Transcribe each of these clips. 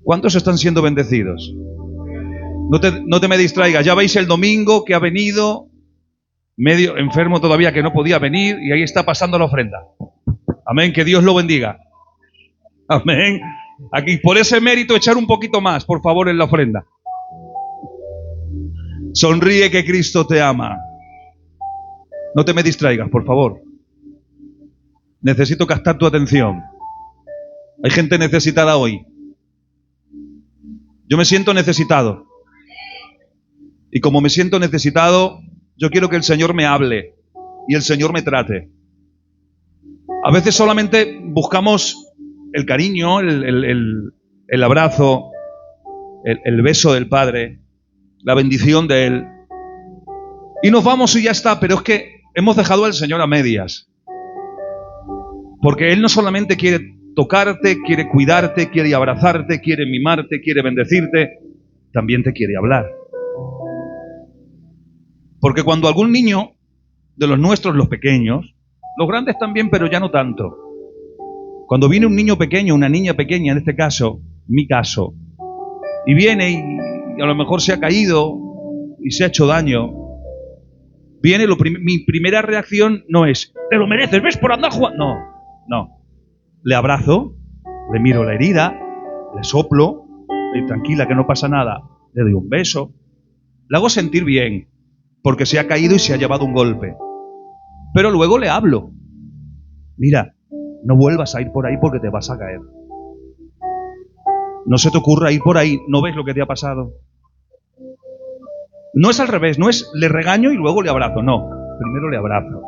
¿Cuántos están siendo bendecidos? No te me distraigas. Ya veis el domingo que ha venido, medio enfermo todavía, que no podía venir, y ahí está pasando la ofrenda. Amén, que Dios lo bendiga. Amén. Aquí, por ese mérito, echar un poquito más, por favor, en la ofrenda. Sonríe, que Cristo te ama. No te me distraigas, por favor. Necesito captar tu atención. Hay gente necesitada hoy. Yo me siento necesitado. Y como me siento necesitado, yo quiero que el Señor me hable y el Señor me trate. A veces solamente buscamos el cariño, el abrazo, el beso del Padre, la bendición de Él. Y nos vamos y ya está, pero es que hemos dejado al Señor a medias. Porque Él no solamente quiere tocarte, quiere cuidarte, quiere abrazarte, quiere mimarte, quiere bendecirte, también te quiere hablar. Porque cuando algún niño de los nuestros, los pequeños, los grandes también, pero ya no tanto, cuando viene un niño pequeño, una niña pequeña, en este caso, mi caso, y viene y a lo mejor se ha caído y se ha hecho daño, viene mi primera reacción no es, te lo mereces, ves por andar jugando. No. Le abrazo, le miro la herida, le soplo, le digo, tranquila, que no pasa nada, le doy un beso, le hago sentir bien, porque se ha caído y se ha llevado un golpe. Pero luego le hablo. Mira, no vuelvas a ir por ahí porque te vas a caer. No se te ocurra ir por ahí, ¿no ves lo que te ha pasado? No es al revés, no es le regaño y luego le abrazo, no, primero le abrazo.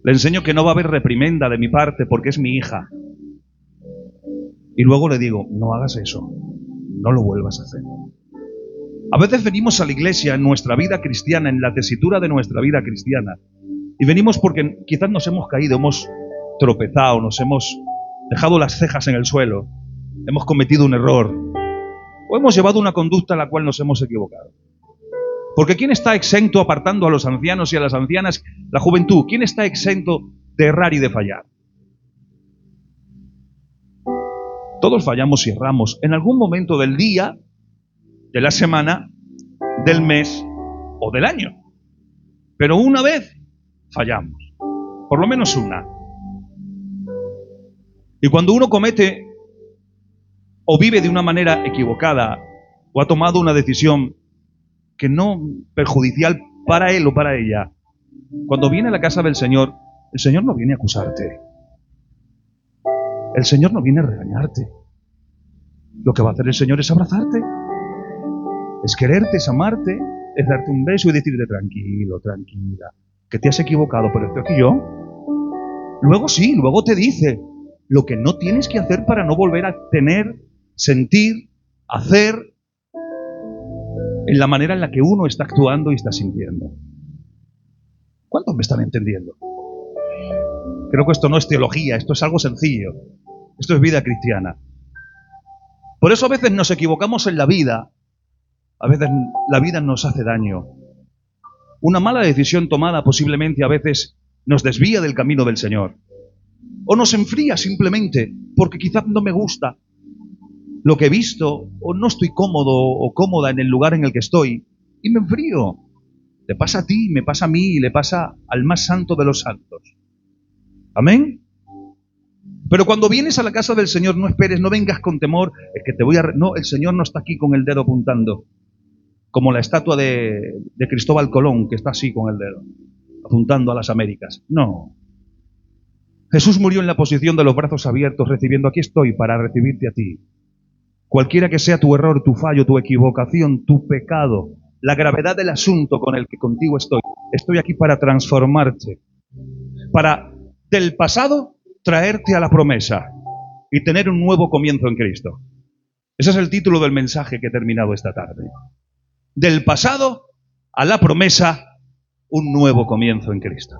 Le enseño que no va a haber reprimenda de mi parte porque es mi hija. Y luego le digo, no hagas eso, no lo vuelvas a hacer. A veces venimos a la iglesia en nuestra vida cristiana, en la tesitura de nuestra vida cristiana, y venimos porque quizás nos hemos caído, hemos tropezado, nos hemos dejado las cejas en el suelo, hemos cometido un error, o hemos llevado una conducta en la cual nos hemos equivocado. Porque ¿quién está exento, apartando a los ancianos y a las ancianas, la juventud? ¿Quién está exento de errar y de fallar? Todos fallamos y erramos en algún momento del día, de la semana, del mes o del año. Pero una vez fallamos, por lo menos una. Y cuando uno comete o vive de una manera equivocada o ha tomado una decisión que no perjudicial para él o para ella, cuando viene a la casa del Señor, el Señor no viene a acusarte. El Señor no viene a regañarte. Lo que va a hacer el Señor es abrazarte, es quererte, es amarte, es darte un beso y decirte tranquilo, tranquila, que te has equivocado, pero estoy aquí yo. Luego sí, luego te dice lo que no tienes que hacer para no volver a tener, sentir, hacer en la manera en la que uno está actuando y está sintiendo. ¿Cuántos me están entendiendo? Creo que esto no es teología, esto es algo sencillo. Esto es vida cristiana. Por eso a veces nos equivocamos en la vida. A veces la vida nos hace daño. Una mala decisión tomada posiblemente a veces nos desvía del camino del Señor. O nos enfría simplemente porque quizás no me gusta lo que he visto, o no estoy cómodo o cómoda en el lugar en el que estoy, y me enfrío. Le pasa a ti, me pasa a mí, y le pasa al más santo de los santos. ¿Amén? Pero cuando vienes a la casa del Señor, no esperes, no vengas con temor, es que te voy a... No, el Señor no está aquí con el dedo apuntando, como la estatua de Cristóbal Colón, que está así con el dedo, apuntando a las Américas. No. Jesús murió en la posición de los brazos abiertos, recibiendo, aquí estoy para recibirte a ti. Cualquiera que sea tu error, tu fallo, tu equivocación, tu pecado, la gravedad del asunto con el que contigo estoy aquí para transformarte, para del pasado traerte a la promesa y tener un nuevo comienzo en Cristo. Ese es el título del mensaje que he terminado esta tarde. Del pasado a la promesa, un nuevo comienzo en Cristo.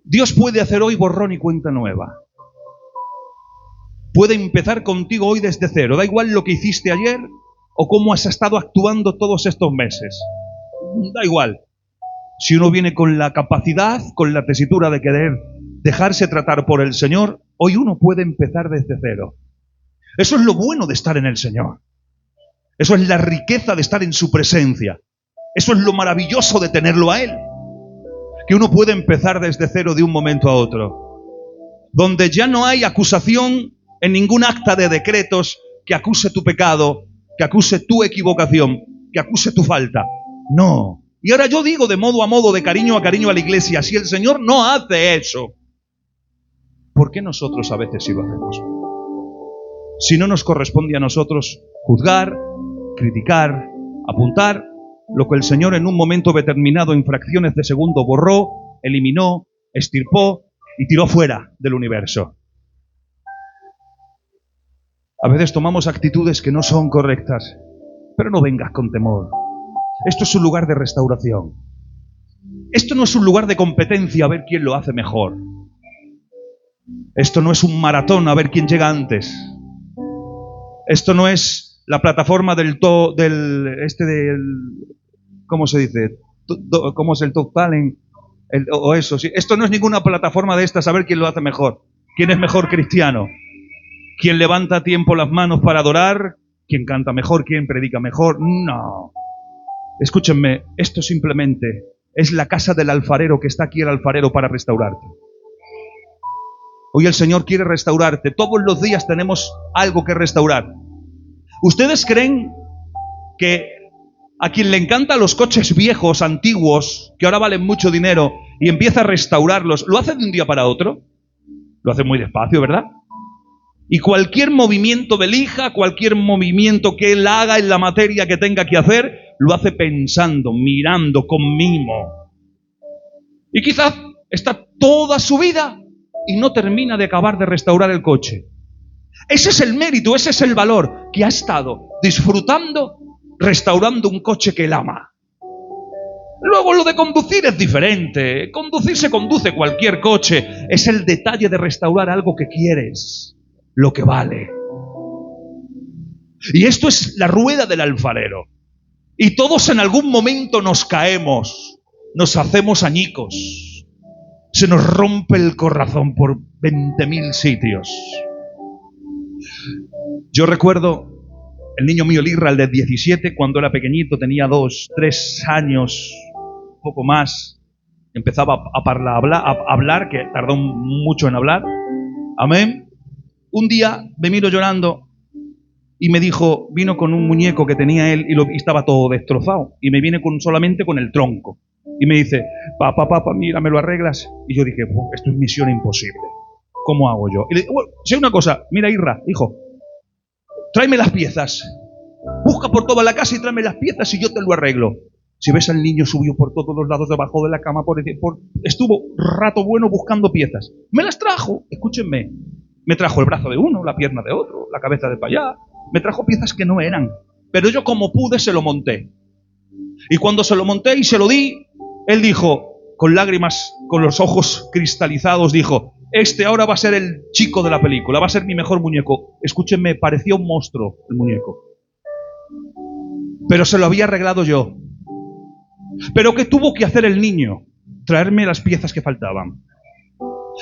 Dios puede hacer hoy borrón y cuenta nueva. Puede empezar contigo hoy desde cero. Da igual lo que hiciste ayer o cómo has estado actuando todos estos meses. Da igual. Si uno viene con la capacidad, con la tesitura de querer dejarse tratar por el Señor, hoy uno puede empezar desde cero. Eso es lo bueno de estar en el Señor. Eso es la riqueza de estar en su presencia. Eso es lo maravilloso de tenerlo a Él. Que uno puede empezar desde cero de un momento a otro. Donde ya no hay acusación en ningún acta de decretos que acuse tu pecado, que acuse tu equivocación, que acuse tu falta. No. Y ahora yo digo de modo a modo, de cariño a cariño a la iglesia, si el Señor no hace eso, ¿por qué nosotros a veces sí lo hacemos? Si no nos corresponde a nosotros juzgar, criticar, apuntar lo que el Señor en un momento determinado, en fracciones de segundo, borró, eliminó, extirpó y tiró fuera del universo. A veces tomamos actitudes que no son correctas, pero no vengas con temor. Esto es un lugar de restauración. Esto no es un lugar de competencia a ver quién lo hace mejor. Esto no es un maratón a ver quién llega antes. Esto no es la plataforma ¿cómo se dice? ¿Cómo es el Top Talent? O eso, sí. Esto no es ninguna plataforma de estas a ver quién lo hace mejor. ¿Quién es mejor cristiano? ¿Quién levanta a tiempo las manos para adorar? ¿Quién canta mejor? ¿Quién predica mejor? No. Escúchenme, esto simplemente es la casa del alfarero, que está aquí el alfarero para restaurarte. Hoy el Señor quiere restaurarte. Todos los días tenemos algo que restaurar. ¿Ustedes creen que a quien le encantan los coches viejos, antiguos, que ahora valen mucho dinero, y empieza a restaurarlos, lo hace de un día para otro? Lo hace muy despacio, ¿verdad? Y cualquier movimiento de lija, cualquier movimiento que él haga en la materia que tenga que hacer, lo hace pensando, mirando, con mimo. Y quizás está toda su vida y no termina de acabar de restaurar el coche. Ese es el mérito, ese es el valor, que ha estado disfrutando, restaurando un coche que él ama. Luego lo de conducir es diferente. Conducir se conduce cualquier coche. Es el detalle de restaurar algo que quieres, lo que vale. Y esto es la rueda del alfarero. Y todos en algún momento nos caemos, nos hacemos añicos, se nos rompe el corazón por 20.000 sitios. Yo recuerdo el niño mío, Lirra, el de 17, cuando era pequeñito, tenía 2, 3 años, poco más, empezaba a hablar, que tardó mucho en hablar. Amén. Un día me miro llorando y me dijo, vino con un muñeco que tenía él y estaba todo destrozado, y me viene solamente con el tronco. Y me dice, papá, mira, ¿me lo arreglas? Y yo dije, esto es misión imposible. ¿Cómo hago yo? Y le digo, si hay una cosa, mira, Irra, hijo, tráeme las piezas. Busca por toda la casa y tráeme las piezas y yo te lo arreglo. Si ves al niño, subió por todos los lados debajo de la cama, estuvo rato bueno buscando piezas. Me las trajo, escúchenme. Me trajo el brazo de uno, la pierna de otro, la cabeza de para allá. Me trajo piezas que no eran. Pero yo, como pude, se lo monté. Y cuando se lo monté y se lo di, él dijo, con lágrimas, con los ojos cristalizados, dijo, este ahora va a ser el chico de la película, va a ser mi mejor muñeco. Escúchenme, parecía un monstruo el muñeco. Pero se lo había arreglado yo. ¿Pero qué tuvo que hacer el niño? Traerme las piezas que faltaban.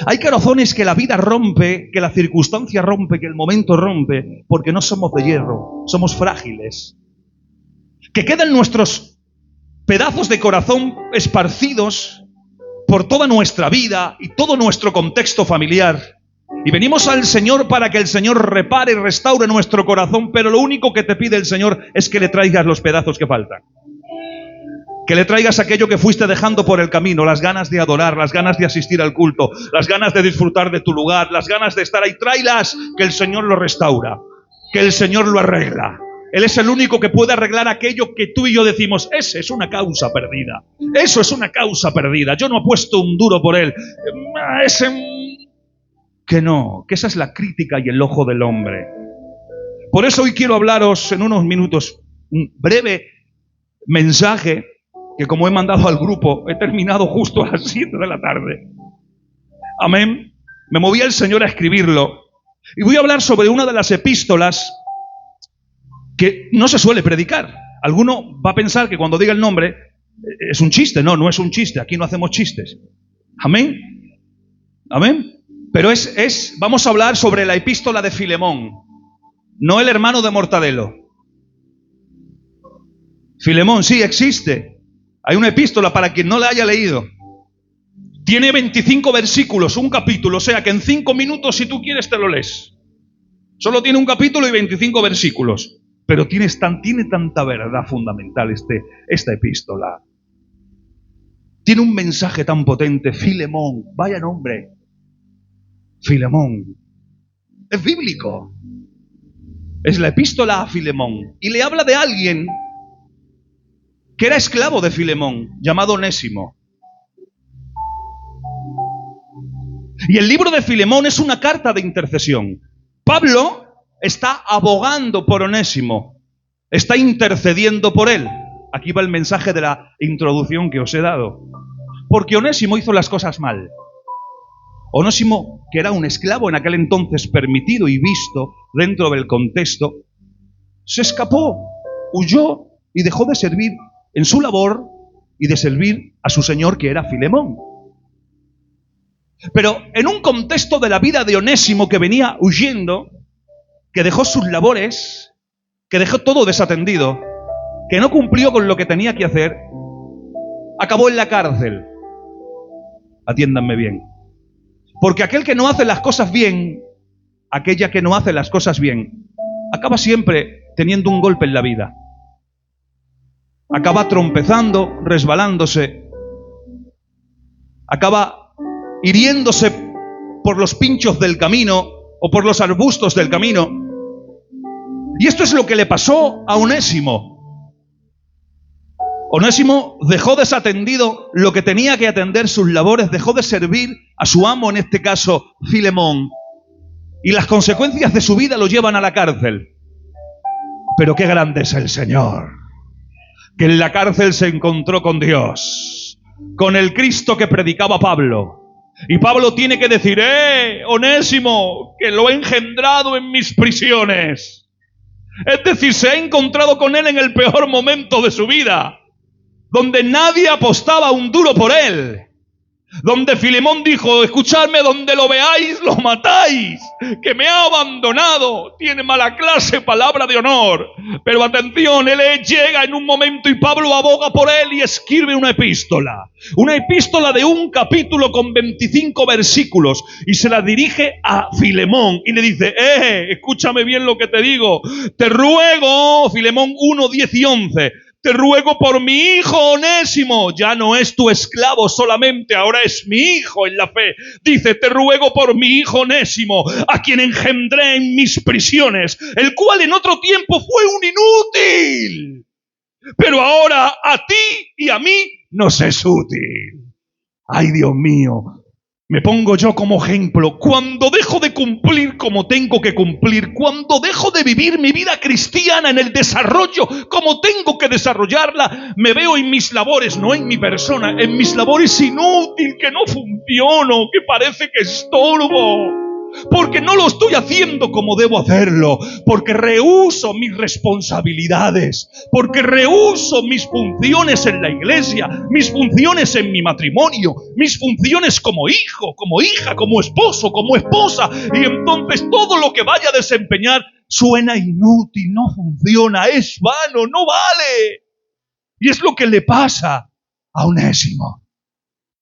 Hay corazones que la vida rompe, que la circunstancia rompe, que el momento rompe, porque no somos de hierro, somos frágiles. Que quedan nuestros pedazos de corazón esparcidos por toda nuestra vida y todo nuestro contexto familiar. Y venimos al Señor para que el Señor repare y restaure nuestro corazón, pero lo único que te pide el Señor es que le traigas los pedazos que faltan. Que le traigas aquello que fuiste dejando por el camino, las ganas de adorar, las ganas de asistir al culto, las ganas de disfrutar de tu lugar, las ganas de estar ahí. Tráelas, que el Señor lo restaura, que el Señor lo arregla. Él es el único que puede arreglar aquello que tú y yo decimos, ese es una causa perdida. Eso es una causa perdida. Yo no apuesto un duro por él. Que no, que esa es la crítica y el ojo del hombre. Por eso hoy quiero hablaros en unos minutos un breve mensaje que, como he mandado al grupo, he terminado justo a las 7 de la tarde. Amén. Me movía el Señor a escribirlo. Y voy a hablar sobre una de las epístolas que no se suele predicar. Alguno va a pensar que cuando diga el nombre es un chiste. No, no es un chiste. Aquí no hacemos chistes. Amén. Amén. Pero vamos a hablar sobre la epístola de Filemón. No el hermano de Mortadelo. Filemón, sí, existe. Hay una epístola para quien no la haya leído. Tiene 25 versículos, un capítulo, o sea que en 5 minutos, si tú quieres, te lo lees. Solo tiene un capítulo y 25 versículos. Pero tiene tanta verdad fundamental esta epístola. Tiene un mensaje tan potente. Filemón, vaya nombre. Filemón. Es bíblico. Es la epístola a Filemón. Y le habla de alguien que era esclavo de Filemón, llamado Onésimo. Y el libro de Filemón es una carta de intercesión. Pablo está abogando por Onésimo. Está intercediendo por él. Aquí va el mensaje de la introducción que os he dado. Porque Onésimo hizo las cosas mal. Onésimo, que era un esclavo en aquel entonces permitido y visto dentro del contexto, se escapó, huyó y dejó de servir en su labor y de servir a su señor, que era Filemón. Pero en un contexto de la vida de Onésimo, que venía huyendo, que dejó sus labores, que dejó todo desatendido, que no cumplió con lo que tenía que hacer, acabó en la cárcel. Atiéndanme bien. Porque aquel que no hace las cosas bien, aquella que no hace las cosas bien, acaba siempre teniendo un golpe en la vida. Acaba trompezando, resbalándose, acaba hiriéndose por los pinchos del camino o por los arbustos del camino. Y esto es lo que le pasó a Onésimo. Onésimo dejó desatendido lo que tenía que atender, sus labores, dejó de servir a su amo, en este caso Filemón, y las consecuencias de su vida lo llevan a la cárcel. Pero qué grande es el Señor, que en la cárcel se encontró con Dios, con el Cristo que predicaba Pablo. Y Pablo tiene que decir: Onésimo, que lo he engendrado en mis prisiones. Es decir, se ha encontrado con él en el peor momento de su vida, donde nadie apostaba un duro por él, donde Filemón dijo: escuchadme, donde lo veáis lo matáis, que me ha abandonado, tiene mala clase, palabra de honor. Pero atención, él llega en un momento y Pablo aboga por él y escribe una epístola de un capítulo con 25 versículos, y se la dirige a Filemón y le dice: escúchame bien lo que te digo, te ruego, Filemón 1, 10 y 11, te ruego por mi hijo Onésimo, ya no es tu esclavo solamente, ahora es mi hijo en la fe. Dice: te ruego por mi hijo Onésimo, a quien engendré en mis prisiones, el cual en otro tiempo fue un inútil, pero ahora a ti y a mí nos es útil. Ay, Dios mío, me pongo yo como ejemplo. Cuando dejo de cumplir como tengo que cumplir, cuando dejo de vivir mi vida cristiana en el desarrollo como tengo que desarrollarla, me veo en mis labores, no en mi persona, en mis labores inútil, que no funciono, que parece que estorbo, porque no lo estoy haciendo como debo hacerlo, porque rehúso mis responsabilidades, porque rehúso mis funciones en la iglesia, mis funciones en mi matrimonio, mis funciones como hijo, como hija, como esposo, como esposa, y entonces todo lo que vaya a desempeñar suena inútil, no funciona, es vano, no vale. Y es lo que le pasa a Onésimo.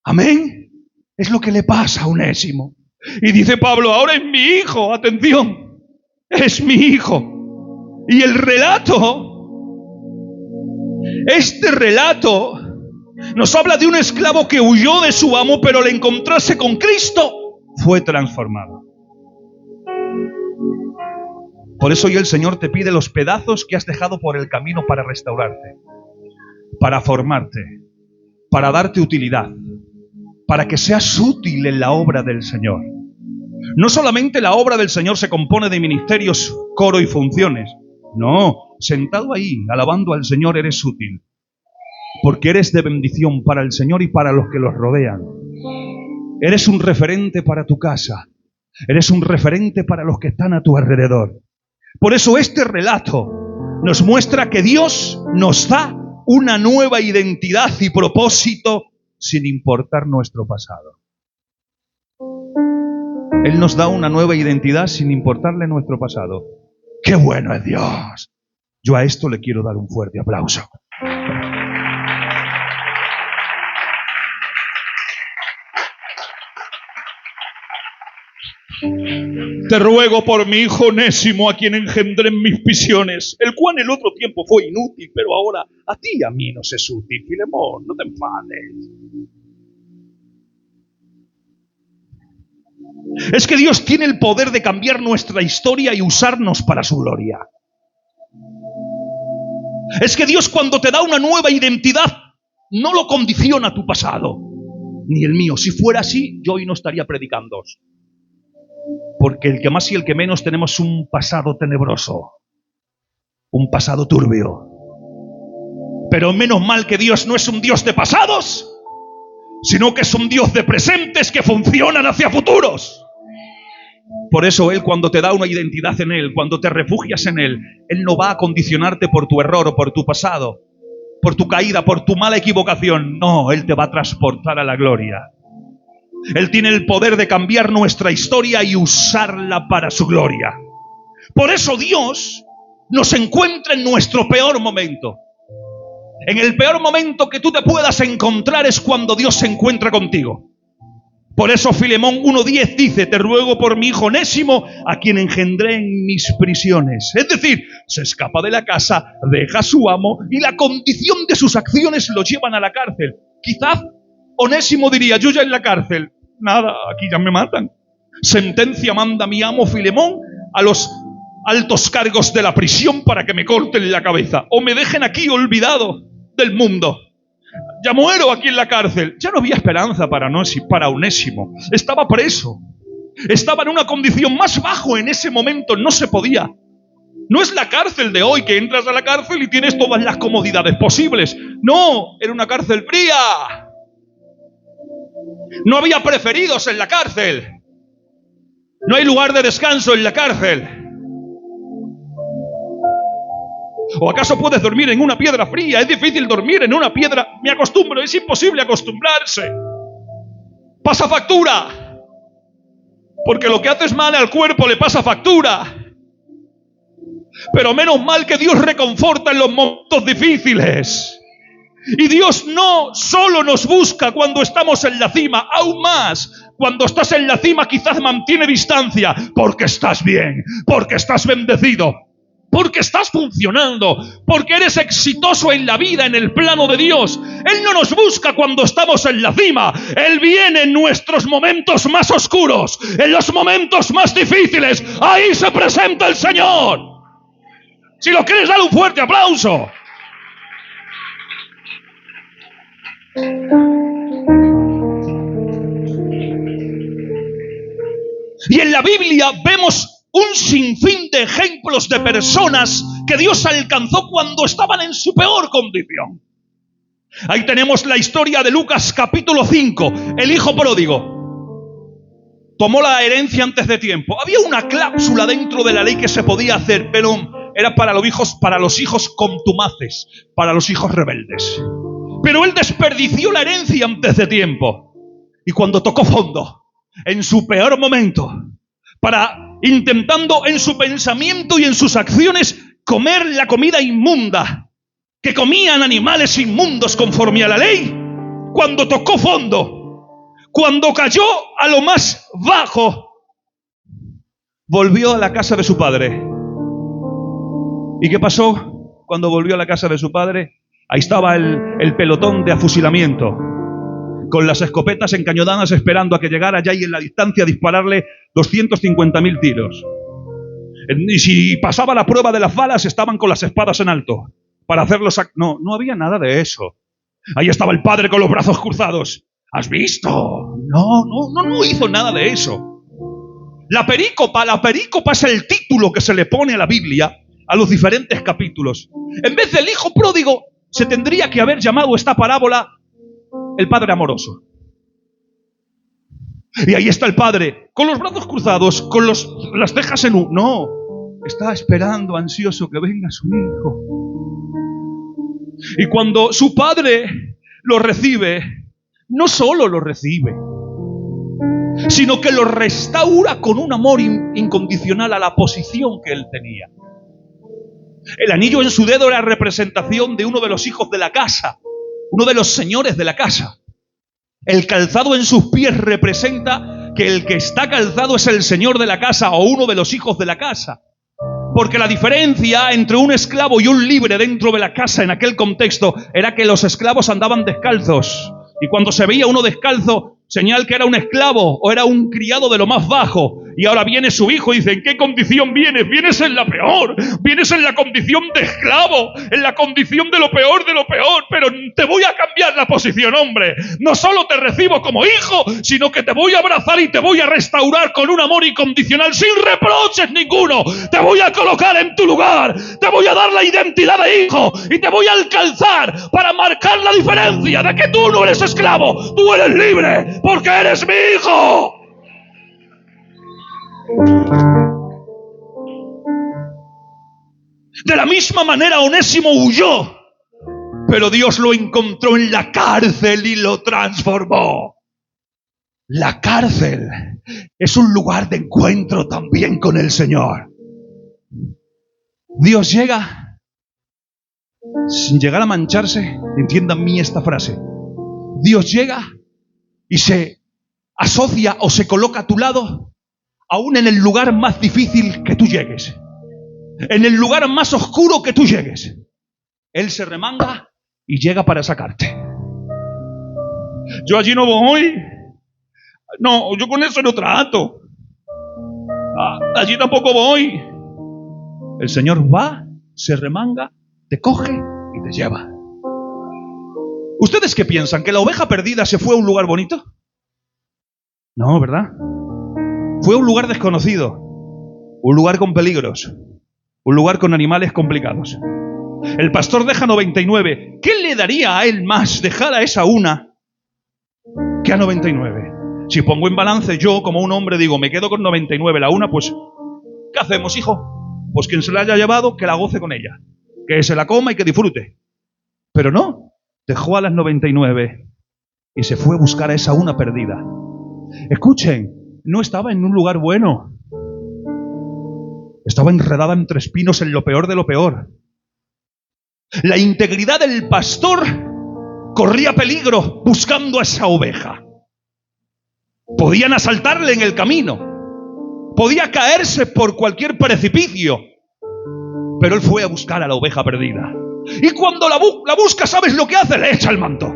Amén. Es lo que le pasa a Onésimo. Y dice Pablo: ahora es mi hijo, atención, es mi hijo. Y el relato, este relato, nos habla de un esclavo que huyó de su amo, pero al encontrarse con Cristo, fue transformado. Por eso hoy el Señor te pide los pedazos que has dejado por el camino para restaurarte, para formarte, para darte utilidad, para que seas útil en la obra del Señor. No solamente la obra del Señor se compone de ministerios, coro y funciones. No, sentado ahí, alabando al Señor, eres útil, porque eres de bendición para el Señor y para los que los rodean. Eres un referente para tu casa. Eres un referente para los que están a tu alrededor. Por eso este relato nos muestra que Dios nos da una nueva identidad y propósito sin importar nuestro pasado. Él nos da una nueva identidad sin importarle nuestro pasado. ¡Qué bueno es Dios! Yo a esto le quiero dar un fuerte aplauso. Te ruego por mi hijo Onésimo, a quien engendré en mis prisiones, el cual en el otro tiempo fue inútil, pero ahora a ti y a mí nos es útil. Filemón, no te enfades. Es que Dios tiene el poder de cambiar nuestra historia y usarnos para su gloria. Es que Dios, cuando te da una nueva identidad, no lo condiciona tu pasado, ni el mío. Si fuera así, yo hoy no estaría predicando. Porque el que más y el que menos tenemos un pasado tenebroso, un pasado turbio. Pero menos mal que Dios no es un Dios de pasados, sino que es un Dios de presentes que funcionan hacia futuros. Por eso Él, cuando te da una identidad en Él, cuando te refugias en Él, Él no va a condicionarte por tu error o por tu pasado, por tu caída, por tu mala equivocación. No, Él te va a transportar a la gloria. Él tiene el poder de cambiar nuestra historia y usarla para su gloria. Por eso Dios nos encuentra en nuestro peor momento. En el peor momento que tú te puedas encontrar es cuando Dios se encuentra contigo. Por eso Filemón 1:10 dice: te ruego por mi hijo Onésimo, a quien engendré en mis prisiones. Es decir, se escapa de la casa, deja a su amo y la condición de sus acciones lo llevan a la cárcel. Quizás Onésimo diría: yo ya en la cárcel, nada, aquí ya me matan. Sentencia manda mi amo Filemón a los altos cargos de la prisión para que me corten la cabeza o me dejen aquí olvidado del mundo. Ya muero aquí en la cárcel. Ya no había esperanza para Onésimo. Estaba preso. Estaba en una condición más bajo en ese momento. No se podía. No es la cárcel de hoy, que entras a la cárcel y tienes todas las comodidades posibles. No, era una cárcel fría. No había preferidos en la cárcel. No hay lugar de descanso en la cárcel. ¿O acaso puedes dormir en una piedra fría? Es difícil dormir en una piedra. Me acostumbro, es imposible acostumbrarse. Pasa factura. Porque lo que haces mal al cuerpo le pasa factura. Pero menos mal que Dios reconforta en los momentos difíciles. Y Dios no solo nos busca cuando estamos en la cima, aún más. Cuando estás en la cima quizás mantiene distancia, porque estás bien, porque estás bendecido, porque estás funcionando, porque eres exitoso en la vida, en el plano de Dios. Él no nos busca cuando estamos en la cima. Él viene en nuestros momentos más oscuros, en los momentos más difíciles. Ahí se presenta el Señor. Si lo quieres, dale un fuerte aplauso. Y en la Biblia vemos un sinfín de ejemplos de personas que Dios alcanzó cuando estaban en su peor condición. Ahí tenemos la historia de Lucas capítulo 5, el hijo pródigo. Tomó la herencia antes de tiempo. Había una cláusula dentro de la ley que se podía hacer, pero era para los hijos contumaces, para los hijos rebeldes. Pero él desperdició la herencia antes de tiempo. Y cuando tocó fondo, en su peor momento, intentando en su pensamiento y en sus acciones comer la comida inmunda que comían animales inmundos conforme a la ley, cuando tocó fondo, cuando cayó a lo más bajo, volvió a la casa de su padre. ¿Y qué pasó cuando volvió a la casa de su padre? Ahí estaba el pelotón de afusilamiento, con las escopetas encañonadas esperando a que llegara ya y en la distancia dispararle 250.000 tiros. Y si pasaba la prueba de las balas, estaban con las espadas en alto para hacerlos. No había nada de eso. Ahí estaba el padre con los brazos cruzados. ¿Has visto? No hizo nada de eso. La perícopa es el título que se le pone a la Biblia, a los diferentes capítulos. En vez del hijo pródigo, se tendría que haber llamado esta parábola el padre amoroso. Y ahí está el padre, con los brazos cruzados, con las cejas en U. No, está esperando ansioso que venga su hijo. Y cuando su padre lo recibe, no solo lo recibe, sino que lo restaura con un amor incondicional a la posición que él tenía. El anillo en su dedo era representación de uno de los hijos de la casa, uno de los señores de la casa. El calzado en sus pies representa que el que está calzado es el señor de la casa o uno de los hijos de la casa. Porque la diferencia entre un esclavo y un libre dentro de la casa en aquel contexto era que los esclavos andaban descalzos. Y cuando se veía uno descalzo, señal que era un esclavo o era un criado de lo más bajo. Y ahora viene su hijo y dice, ¿en qué condición vienes? Vienes en la peor, vienes en la condición de esclavo, en la condición de lo peor, pero te voy a cambiar la posición, hombre. No solo te recibo como hijo, sino que te voy a abrazar y te voy a restaurar con un amor incondicional, sin reproches ninguno. Te voy a colocar en tu lugar, te voy a dar la identidad de hijo y te voy a alcanzar para marcar la diferencia de que tú no eres esclavo, tú eres libre, porque eres mi hijo. De la misma manera Onésimo huyó, pero Dios lo encontró en la cárcel y lo transformó. La cárcel es un lugar de encuentro también con el Señor. Dios llega sin llegar a mancharse. Entiendan mí esta frase. Dios llega y se asocia o se coloca a tu lado, aún en el lugar más difícil que tú llegues, en el lugar más oscuro que tú llegues. Él se remanga y llega para sacarte. Yo allí no voy. No, yo con eso no trato. Allí tampoco voy. El Señor va, se remanga, te coge y te lleva. ¿Ustedes qué piensan? ¿Que la oveja perdida se fue a un lugar bonito? No, ¿verdad? Fue a un lugar desconocido, un lugar con peligros, un lugar con animales complicados. El pastor deja 99. ¿Qué le daría a él más dejar a esa una que a 99? Si pongo en balance, yo como un hombre digo, me quedo con 99, la una, pues, ¿qué hacemos, hijo? Pues quien se la haya llevado, que la goce con ella, que se la coma y que disfrute. Pero no, dejó a las 99 y se fue a buscar a esa una perdida. Escuchen, no estaba en un lugar bueno. Estaba enredada entre espinos en lo peor de lo peor. La integridad del pastor corría peligro buscando a esa oveja. Podían asaltarle en el camino. Podía caerse por cualquier precipicio. Pero él fue a buscar a la oveja perdida. Y cuando la busca, ¿sabes lo que hace? Le echa el manto.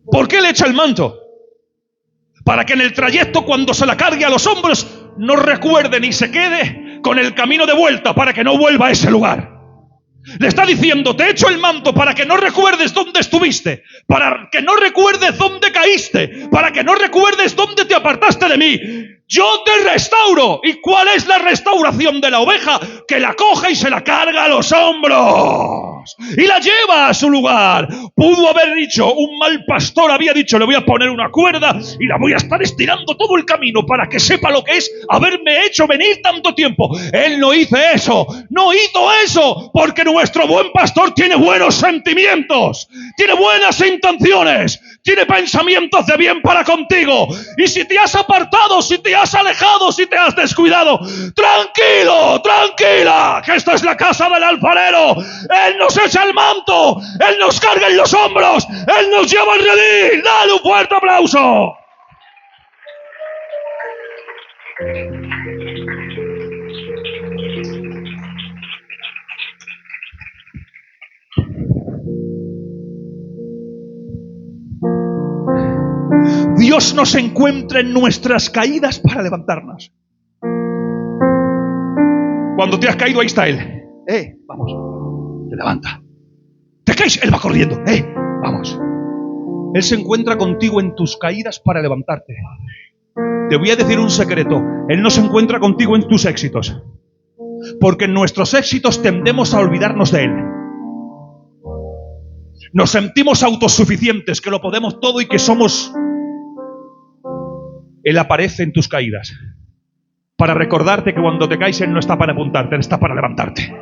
¿Por qué le echa el manto? Para que en el trayecto, cuando se la cargue a los hombros, no recuerde ni se quede con el camino de vuelta, para que no vuelva a ese lugar. Le está diciendo, te echo el manto para que no recuerdes dónde estuviste, para que no recuerdes dónde caíste, para que no recuerdes dónde te apartaste de mí. Yo te restauro. ¿Y cuál es la restauración de la oveja? Que la coge y se la carga a los hombros y la lleva a su lugar. Pudo haber dicho, un mal pastor había dicho, le voy a poner una cuerda y la voy a estar estirando todo el camino para que sepa lo que es haberme hecho venir tanto tiempo. Él no hizo eso, porque nuestro buen pastor tiene buenos sentimientos, tiene buenas intenciones, tiene pensamientos de bien para contigo. Y si te has apartado, si te has alejado, si te has descuidado, tranquilo, tranquila, que esta es la casa del alfarero. Él nos echa el manto, Él nos carga en los hombros, Él nos lleva al redil. Dale un fuerte aplauso. Dios nos encuentra en nuestras caídas para levantarnos. Cuando te has caído, ahí está Él. Vamos, te levanta. Te caes, Él va corriendo. Vamos. Él se encuentra contigo en tus caídas para levantarte. Te voy a decir un secreto. Él no se encuentra contigo en tus éxitos, porque en nuestros éxitos tendemos a olvidarnos de Él. Nos sentimos autosuficientes, que lo podemos todo y que somos... Él aparece en tus caídas para recordarte que cuando te caes, Él no está para apuntarte, Él está para levantarte.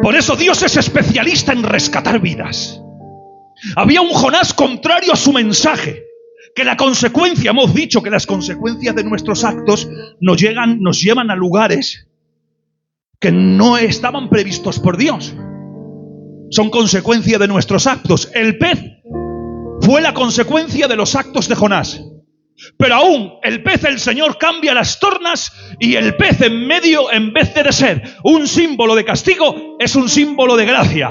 Por eso Dios es especialista en rescatar vidas. Había un Jonás contrario a su mensaje, que la consecuencia, hemos dicho que las consecuencias de nuestros actos nos llevan a lugares que no estaban previstos por Dios. Son consecuencia de nuestros actos. El pez fue la consecuencia de los actos de Jonás. Pero aún el pez, el Señor cambia las tornas, y el pez en medio, en vez de ser un símbolo de castigo, es un símbolo de gracia.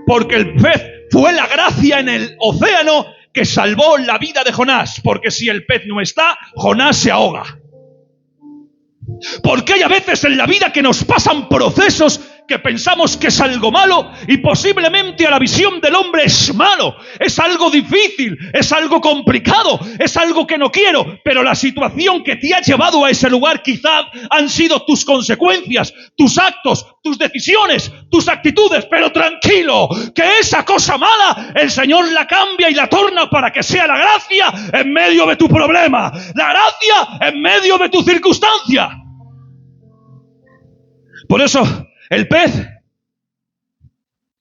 Porque el pez fue la gracia en el océano que salvó la vida de Jonás. Porque si el pez no está, Jonás se ahoga. Porque hay a veces en la vida que nos pasan procesos que pensamos que es algo malo, y posiblemente a la visión del hombre es malo, es algo difícil, es algo complicado, es algo que no quiero, pero la situación que te ha llevado a ese lugar quizás han sido tus consecuencias, tus actos, tus decisiones, tus actitudes. Pero tranquilo, que esa cosa mala el Señor la cambia y la torna para que sea la gracia en medio de tu problema, la gracia en medio de tu circunstancia. Por eso el pez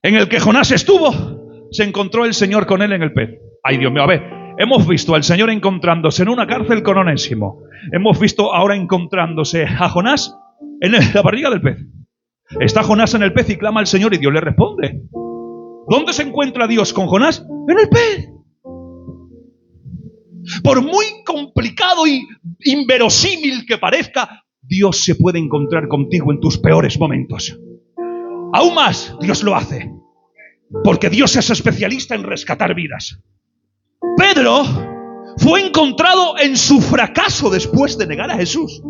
en el que Jonás estuvo, se encontró el Señor con él en el pez. Ay, Dios mío, a ver, hemos visto al Señor encontrándose en una cárcel con Onésimo. Hemos visto ahora encontrándose a Jonás en la barriga del pez. Está Jonás en el pez y clama al Señor y Dios le responde. ¿Dónde se encuentra Dios con Jonás? En el pez. Por muy complicado y inverosímil que parezca, Dios se puede encontrar contigo en tus peores momentos. Aún más, Dios lo hace, porque Dios es especialista en rescatar vidas. Pedro fue encontrado en su fracaso después de negar a Jesús.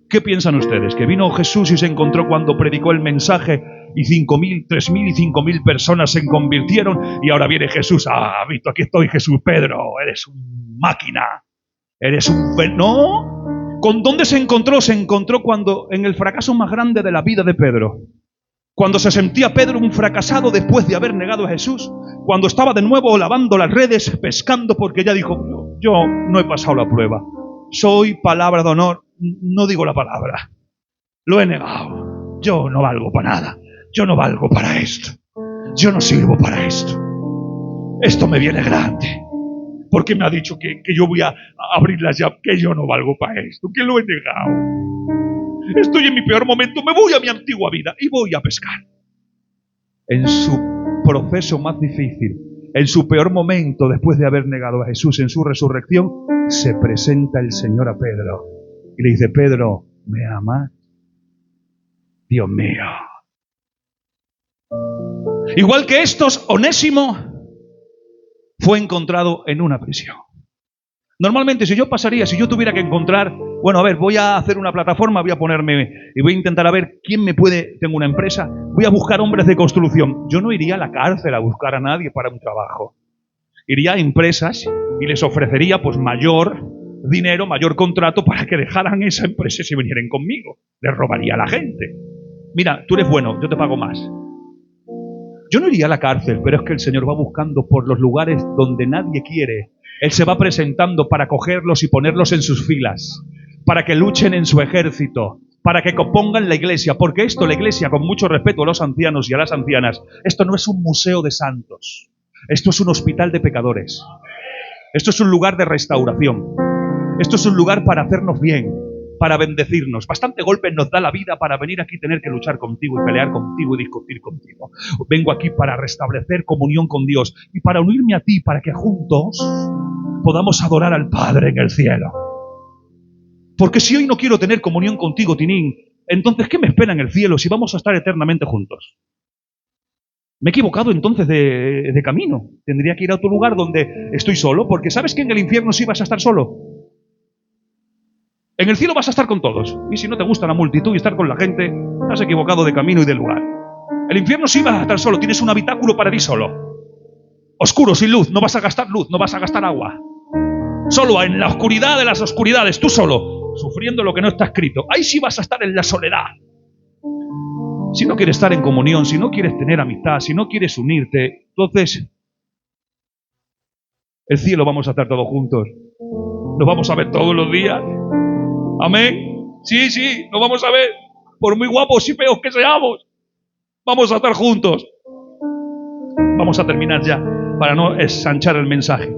¿Qué piensan ustedes? ¿Que vino Jesús y se encontró cuando predicó el mensaje y 5.000, 3.000 y 5.000 personas se convirtieron, y ahora viene Jesús? Ah, visto, aquí estoy, Jesús. Pedro, eres una máquina, eres un... No. ¿Con dónde se encontró? Se encontró cuando, en el fracaso más grande de la vida de Pedro. Cuando se sentía Pedro un fracasado después de haber negado a Jesús. Cuando estaba de nuevo lavando las redes, pescando, porque ya dijo, yo no he pasado la prueba. Soy palabra de honor, no digo la palabra. Lo he negado. Yo no valgo para nada. Yo no valgo para esto. Yo no sirvo para esto. Esto me viene grande. Porque me ha dicho que yo voy a abrir las llaves, que yo no valgo para esto, que lo he negado. Estoy en mi peor momento, me voy a mi antigua vida y voy a pescar. En su proceso más difícil, en su peor momento, después de haber negado a Jesús en su resurrección, se presenta el Señor a Pedro y le dice, Pedro, ¿me amas? Dios mío. Igual que estos, Onésimo fue encontrado en una prisión. Normalmente, si yo tuviera que encontrar, bueno, a ver, voy a hacer una plataforma, voy a ponerme y voy a intentar a ver quién me puede, tengo una empresa, voy a buscar hombres de construcción. Yo no iría a la cárcel a buscar a nadie para un trabajo. Iría a empresas y les ofrecería pues mayor dinero, mayor contrato para que dejaran esa empresa y se vinieran conmigo. Les robaría a la gente. Mira, tú eres bueno, yo te pago más. Yo no iría a la cárcel, pero es que el Señor va buscando por los lugares donde nadie quiere. Él se va presentando para cogerlos y ponerlos en sus filas, para que luchen en su ejército, para que compongan la iglesia. Porque esto, la iglesia, con mucho respeto a los ancianos y a las ancianas, esto no es un museo de santos. Esto es un hospital de pecadores. Esto es un lugar de restauración. Esto es un lugar para hacernos bien, para bendecirnos. Bastante golpe nos da la vida para venir aquí y tener que luchar contigo y pelear contigo y discutir contigo. Vengo aquí para restablecer comunión con Dios y para unirme a ti, para que juntos podamos adorar al Padre en el cielo. Porque si hoy no quiero tener comunión contigo, Tinín, entonces ¿qué me espera en el cielo si vamos a estar eternamente juntos? Me he equivocado entonces de camino. Tendría que ir a otro lugar donde estoy solo, porque ¿sabes que en el infierno sí vas a estar solo? En el cielo vas a estar con todos. Y si no te gusta la multitud y estar con la gente, has equivocado de camino y de lugar. El infierno sí vas a estar solo. Tienes un habitáculo para ti solo. Oscuro, sin luz. No vas a gastar luz, no vas a gastar agua. Solo en la oscuridad de las oscuridades, tú solo, sufriendo lo que no está escrito. Ahí sí vas a estar en la soledad. Si no quieres estar en comunión, si no quieres tener amistad, si no quieres unirte, entonces el cielo vamos a estar todos juntos. Nos vamos a ver todos los días. Amén. Sí, nos vamos a ver. Por muy guapos y feos que seamos, vamos a estar juntos. Vamos a terminar ya, para no ensanchar el mensaje.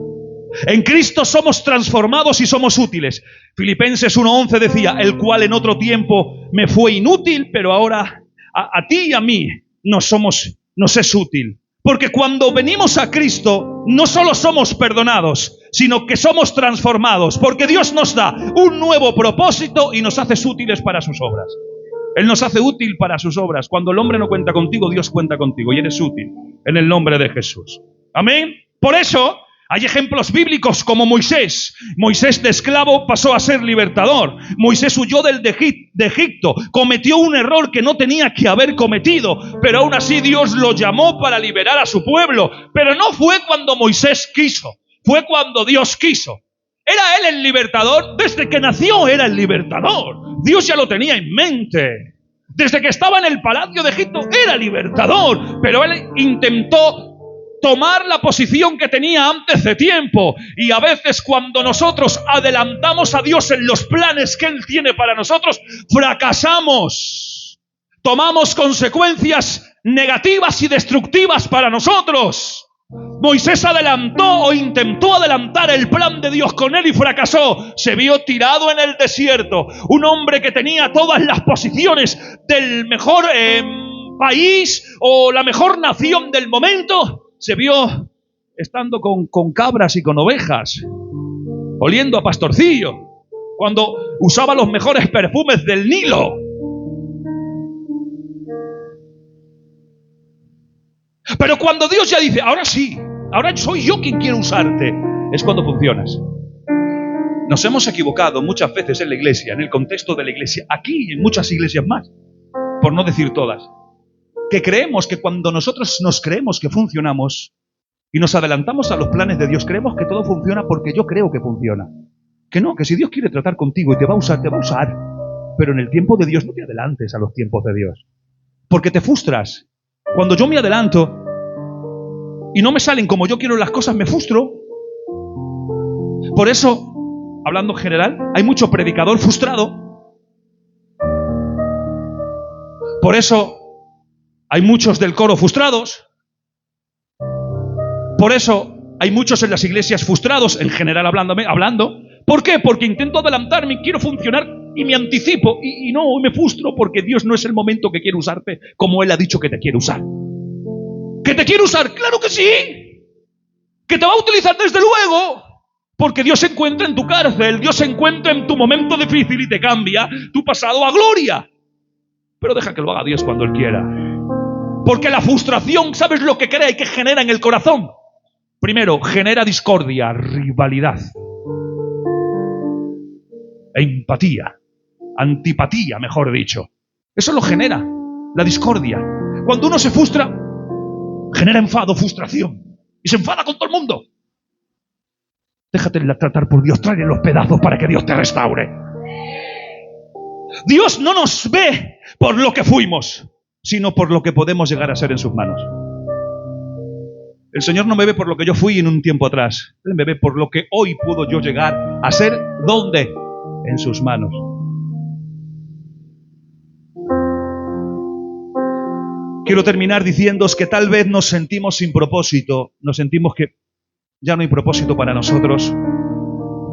En Cristo somos transformados y somos útiles. Filipenses 1:11 decía, el cual en otro tiempo me fue inútil, pero ahora a ti y a mí nos es útil. Porque cuando venimos a Cristo, no solo somos perdonados, sino que somos transformados. Porque Dios nos da un nuevo propósito y nos hace útiles para sus obras. Él nos hace útil para sus obras. Cuando el hombre no cuenta contigo, Dios cuenta contigo y eres útil en el nombre de Jesús. Amén. Por eso hay ejemplos bíblicos como Moisés. Moisés de esclavo pasó a ser libertador. Moisés huyó de Egipto. Cometió un error que no tenía que haber cometido. Pero aún así Dios lo llamó para liberar a su pueblo. Pero no fue cuando Moisés quiso. Fue cuando Dios quiso. ¿Era él el libertador? Desde que nació era el libertador. Dios ya lo tenía en mente. Desde que estaba en el palacio de Egipto era libertador. Pero él intentó tomar la posición que tenía antes de tiempo. Y a veces cuando nosotros adelantamos a Dios en los planes que Él tiene para nosotros, fracasamos. Tomamos consecuencias negativas y destructivas para nosotros. Moisés adelantó o intentó adelantar el plan de Dios con él y fracasó. Se vio tirado en el desierto. Un hombre que tenía todas las posiciones del mejor país o la mejor nación del momento, se vio estando con cabras y con ovejas, oliendo a pastorcillo, cuando usaba los mejores perfumes del Nilo. Pero cuando Dios ya dice, ahora sí, ahora soy yo quien quiere usarte, es cuando funcionas. Nos hemos equivocado muchas veces en la iglesia, en el contexto de la iglesia, aquí y en muchas iglesias más, por no decir todas, que creemos que cuando nosotros nos creemos que funcionamos y nos adelantamos a los planes de Dios, creemos que todo funciona porque yo creo que funciona. Que no, que si Dios quiere tratar contigo y te va a usar, te va a usar. Pero en el tiempo de Dios no te adelantes a los tiempos de Dios, porque te frustras. Cuando yo me adelanto y no me salen como yo quiero las cosas, me frustro. Por eso, hablando en general, hay mucho predicador frustrado. Por eso hay muchos del coro frustrados. Por eso hay muchos en las iglesias frustrados, en general hablando. ¿Por qué? Porque intento adelantarme y quiero funcionar y me anticipo y no me frustro porque Dios no es el momento que quiere usarte como Él ha dicho que te quiere usar. ¿Que te quiere usar? ¡Claro que sí! ¿Que te va a utilizar? Desde luego. Porque Dios se encuentra en tu cárcel, Dios se encuentra en tu momento difícil y te cambia tu pasado a gloria. Pero deja que lo haga Dios cuando Él quiera. Porque la frustración, ¿sabes lo que crea y que genera en el corazón? Primero, genera discordia, rivalidad, empatía, antipatía, mejor dicho. Eso lo genera, la discordia. Cuando uno se frustra, genera enfado, frustración. Y se enfada con todo el mundo. Déjate tratar por Dios, tráele los pedazos para que Dios te restaure. Dios no nos ve por lo que fuimos, sino por lo que podemos llegar a ser en sus manos. El Señor no me ve por lo que yo fui en un tiempo atrás. Él me ve por lo que hoy puedo yo llegar a ser. ¿Dónde? En sus manos. Quiero terminar diciéndoos que tal vez nos sentimos sin propósito, nos sentimos que ya no hay propósito para nosotros,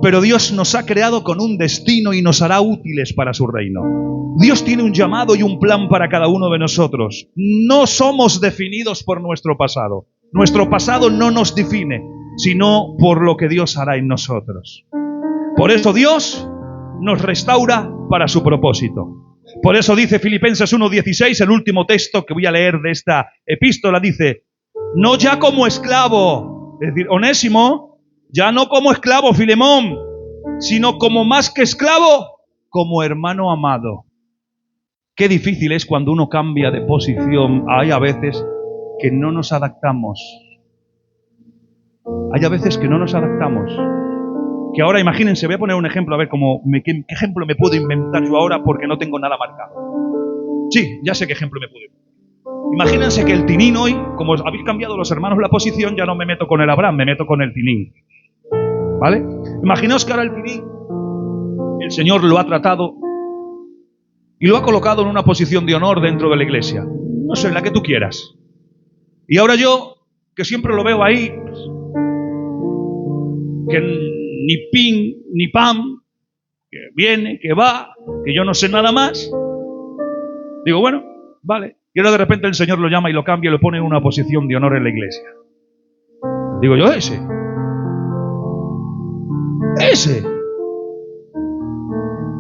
pero Dios nos ha creado con un destino y nos hará útiles para su reino. Dios tiene un llamado y un plan para cada uno de nosotros. No somos definidos por nuestro pasado. Nuestro pasado no nos define, sino por lo que Dios hará en nosotros. Por eso Dios nos restaura para su propósito. Por eso dice Filipenses 1:16, el último texto que voy a leer de esta epístola, dice, no ya como esclavo, es decir, Onésimo, ya no como esclavo, Filemón, sino como más que esclavo, como hermano amado. Qué difícil es cuando uno cambia de posición. Hay a veces que no nos adaptamos. Hay a veces que no nos adaptamos. Que ahora imagínense, voy a poner un ejemplo, a ver qué ejemplo me puedo inventar yo ahora porque no tengo nada marcado. Sí, ya sé qué ejemplo me puedo inventar. Imagínense que el Tinín hoy, como habéis cambiado los hermanos la posición, ya no me meto con el Abraham, me meto con el Tinín. ¿Vale? Imaginaos que ahora el Tinín, el Señor lo ha tratado y lo ha colocado en una posición de honor dentro de la iglesia. No sé, la que tú quieras. Y ahora yo, que siempre lo veo ahí, que ni pin ni pam, que viene, que va, que yo no sé nada más. Digo, bueno, vale. Y ahora de repente el Señor lo llama y lo cambia y lo pone en una posición de honor en la iglesia. Digo yo, ese.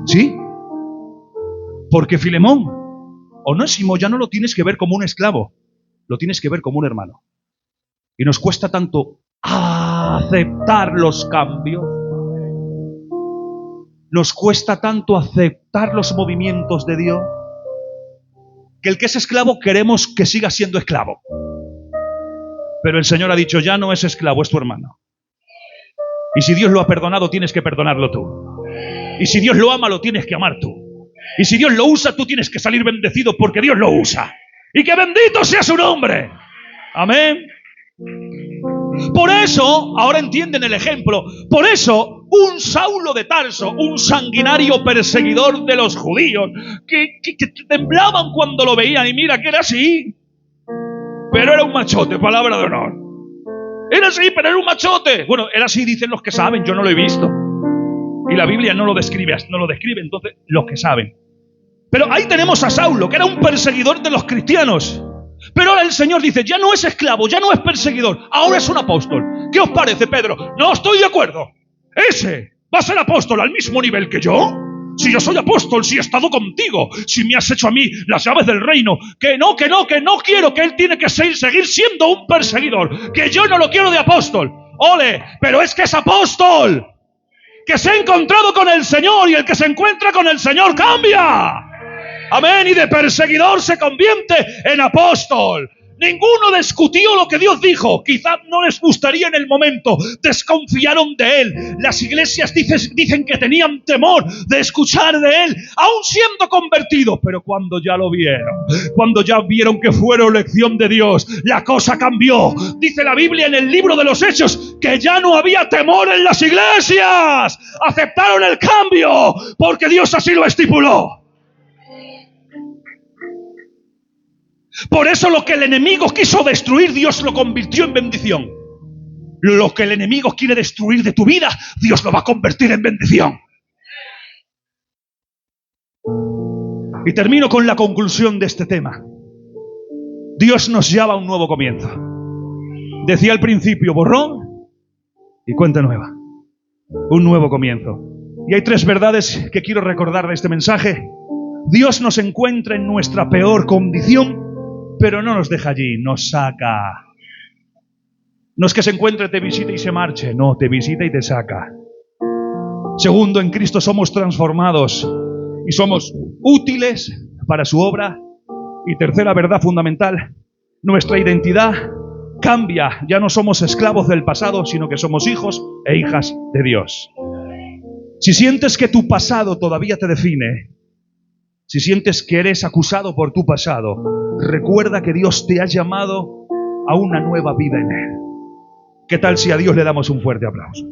¿Sí? Porque Filemón, Onésimo ya no lo tienes que ver como un esclavo, lo tienes que ver como un hermano. Y nos cuesta tanto aceptar los cambios. Nos cuesta tanto aceptar los movimientos de Dios, que el que es esclavo queremos que siga siendo esclavo. Pero el Señor ha dicho, ya no es esclavo, es tu hermano. Y si Dios lo ha perdonado, tienes que perdonarlo tú. Y si Dios lo ama, lo tienes que amar tú. Y si Dios lo usa, tú tienes que salir bendecido porque Dios lo usa. Y que bendito sea su nombre. Amén. Por eso, ahora entienden el ejemplo, por eso un Saulo de Tarso, un sanguinario perseguidor de los judíos, que temblaban cuando lo veían, y mira que era así, pero era un machote, palabra de honor. Era así, pero era un machote. Bueno, era así, dicen los que saben, yo no lo he visto. Y la Biblia no lo describe, entonces los que saben. Pero ahí tenemos a Saulo, que era un perseguidor de los cristianos. Pero ahora el Señor dice, ya no es esclavo, ya no es perseguidor, ahora es un apóstol. ¿Qué os parece, Pedro? No estoy de acuerdo. Ese va a ser apóstol al mismo nivel que yo. Si yo soy apóstol, si he estado contigo, si me has hecho a mí las llaves del reino, que no quiero, que él tiene que seguir siendo un perseguidor, que yo no lo quiero de apóstol. Ole, pero es que es apóstol, que se ha encontrado con el Señor, y el que se encuentra con el Señor cambia. Amén, y de perseguidor se convierte en apóstol. Ninguno discutió lo que Dios dijo. Quizás no les gustaría en el momento. Desconfiaron de Él. Las iglesias dicen que tenían temor de escuchar de Él, aún siendo convertidos. Pero cuando ya lo vieron, cuando ya vieron que fue elección de Dios, la cosa cambió. Dice la Biblia en el libro de los Hechos que ya no había temor en las iglesias. Aceptaron el cambio porque Dios así lo estipuló. Por eso lo que el enemigo quiso destruir, Dios lo convirtió en bendición. Lo que el enemigo quiere destruir de tu vida, Dios lo va a convertir en bendición. Y termino con la conclusión de este tema. Dios nos llama a un nuevo comienzo. Decía al principio, borrón y cuenta nueva. Un nuevo comienzo. Y hay 3 verdades que quiero recordar de este mensaje. Dios nos encuentra en nuestra peor condición, pero no nos deja allí, nos saca. No es que se encuentre, te visita y se marche. No, te visita y te saca. Segundo, en Cristo somos transformados y somos útiles para su obra. Y tercera verdad fundamental, nuestra identidad cambia. Ya no somos esclavos del pasado, sino que somos hijos e hijas de Dios. Si sientes que tu pasado todavía te define, si sientes que eres acusado por tu pasado, recuerda que Dios te ha llamado a una nueva vida en Él. ¿Qué tal si a Dios le damos un fuerte aplauso?